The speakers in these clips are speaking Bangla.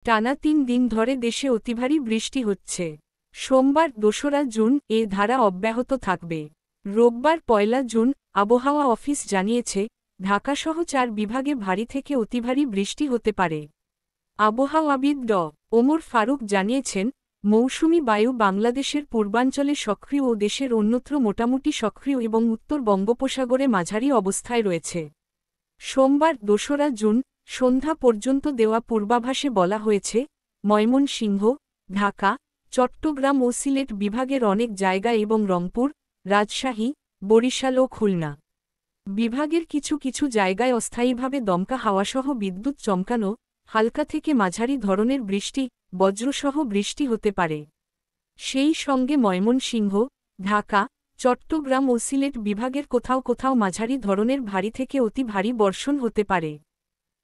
টানা ৩ দিন ধরে দেশে অতিভারী বৃষ্টি হচ্ছে। সোমবার ২রা জুন এ ধারা অব্যাহত থাকবে। রোববার ১লা জুন আবহাওয়া অফিস জানিয়েছে, ঢাকাসহ ৪ বিভাগে ভারী থেকে অতিভারী বৃষ্টি হতে পারে। আবহাওয়াবিদ ওমর ফারুক জানিয়েছেন, মৌসুমি বায়ু বাংলাদেশের পূর্বাঞ্চলে সক্রিয় ও দেশের অন্যত্র মোটামুটি সক্রিয় এবং উত্তর বঙ্গোপসাগরে মাঝারি অবস্থায় রয়েছে। সোমবার ২রা জুন সন্ধ্যা পর্যন্ত দেওয়া পূর্বাভাসে বলা হয়েছে, ময়মনসিংহ, ঢাকা, চট্টগ্রাম ও সিলেট বিভাগের অনেক জায়গা এবং রংপুর, রাজশাহী, বরিশাল ও খুলনা বিভাগের কিছু কিছু জায়গায় অস্থায়ীভাবে দমকা হাওয়াসহ বিদ্যুৎ চমকানো, হালকা থেকে মাঝারি ধরনের বৃষ্টি, বজ্রসহ বৃষ্টি হতে পারে। সেই সঙ্গে ময়মনসিংহ, ঢাকা, চট্টগ্রাম ও সিলেট বিভাগের কোথাও কোথাও মাঝারি ধরনের ভারী থেকে অতি ভারী বর্ষণ হতে পারে।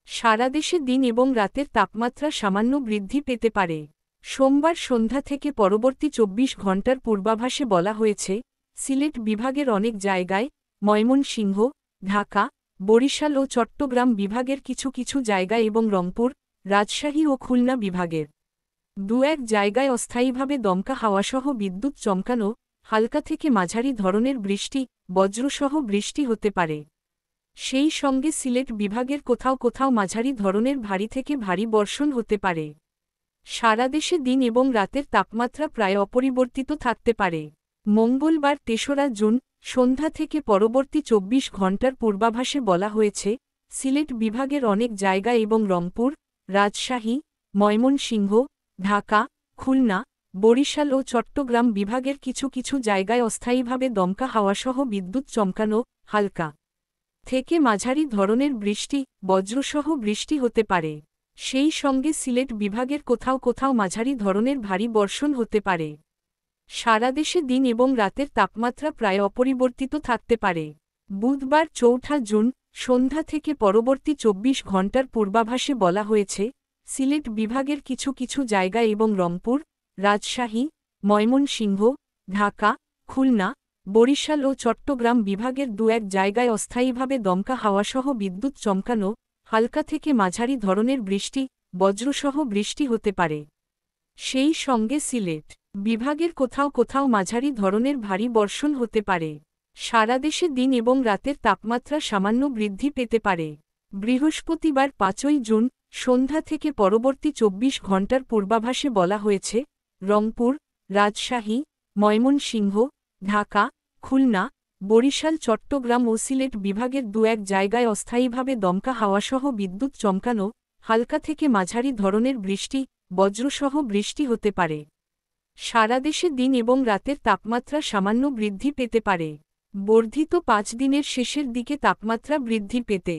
সারা দেশে দিন এবং রাতের তাপমাত্রা সামান্য বৃদ্ধি পেতে পারে। সোমবার সন্ধ্যা থেকে পরবর্তী ২৪ ঘণ্টার পূর্বাভাসে বলা হয়েছে, সিলেট বিভাগের অনেক জায়গায়, ময়মনসিংহ, ঢাকা, বরিশাল ও চট্টগ্রাম বিভাগের কিছু কিছু জায়গায় এবং রংপুর, রাজশাহী ও খুলনা বিভাগের দু-এক জায়গায় অস্থায়ীভাবে দমকা হাওয়াসহ বিদ্যুৎ চমকানো, হালকা থেকে মাঝারি ধরনের বৃষ্টি, বজ্রসহ বৃষ্টি হতে পারে। সেই সঙ্গে সিলেট বিভাগের কোথাও কোথাও মাঝারি ধরনের ভারী থেকে ভারী বর্ষণ হতে পারে। সারা দেশে দিন এবং রাতের তাপমাত্রা প্রায় অপরিবর্তিত থাকতে পারে। মঙ্গলবার ৩রা জুন সন্ধ্যা থেকে পরবর্তী ২৪ ঘণ্টার পূর্বাভাসে বলা হয়েছে, সিলেট বিভাগের অনেক জায়গা এবং রংপুর, রাজশাহী, ময়মনসিংহ, ঢাকা, খুলনা, বরিশাল ও চট্টগ্রাম বিভাগের কিছু কিছু জায়গায় অস্থায়ীভাবে দমকা হাওয়াসহ বিদ্যুৎ চমকানো, হালকা থেকে মাঝারি ধরনের বৃষ্টি, বজ্রসহ বৃষ্টি হতে পারে। সেই সঙ্গে সিলেট বিভাগের কোথাও কোথাও মাঝারি ধরনের ভারী বর্ষণ হতে পারে। সারা দেশে দিন এবং রাতের তাপমাত্রা প্রায় অপরিবর্তিত থাকতে পারে। বুধবার ৪ঠা জুন সন্ধ্যা থেকে পরবর্তী ২৪ ঘণ্টার পূর্বাভাসে বলা হয়েছে, সিলেট বিভাগের কিছু কিছু জায়গা এবং রংপুর, রাজশাহী, ময়মনসিংহ, ঢাকা, খুলনা, বরিশাল ও চট্টগ্রাম বিভাগের দু-এক জায়গায় অস্থায়ীভাবে দমকা হাওয়াসহ বিদ্যুৎ চমকানো, হালকা থেকে মাঝারি ধরনের বৃষ্টি, বজ্রসহ বৃষ্টি হতে পারে। সেই সঙ্গে সিলেট বিভাগের কোথাও কোথাও মাঝারি ধরনের ভারী বর্ষণ হতে পারে। সারা দেশে দিন এবং রাতের তাপমাত্রা সামান্য বৃদ্ধি পেতে পারে। বৃহস্পতিবার ৫ই জুন সন্ধ্যা থেকে পরবর্তী ২৪ ঘণ্টার পূর্বাভাসে বলা হয়েছে, রংপুর, রাজশাহী, ময়মনসিংহ, ঢাকা, খুলনা, বরিশাল, চট্টগ্রাম ও সিলেট বিভাগের দু-এক জায়গায় অস্থায়ীভাবে দমকা হাওয়াসহ বিদ্যুৎ চমকানো, হালকা থেকে মাঝারি ধরনের বৃষ্টি, বজ্রসহ বৃষ্টি হতে পারে। সারা দেশে দিন এবং রাতের তাপমাত্রা সামান্য বৃদ্ধি পেতে পারে। বর্ধিত ৫ দিনের শেষের দিকে তাপমাত্রা বৃদ্ধি পেতে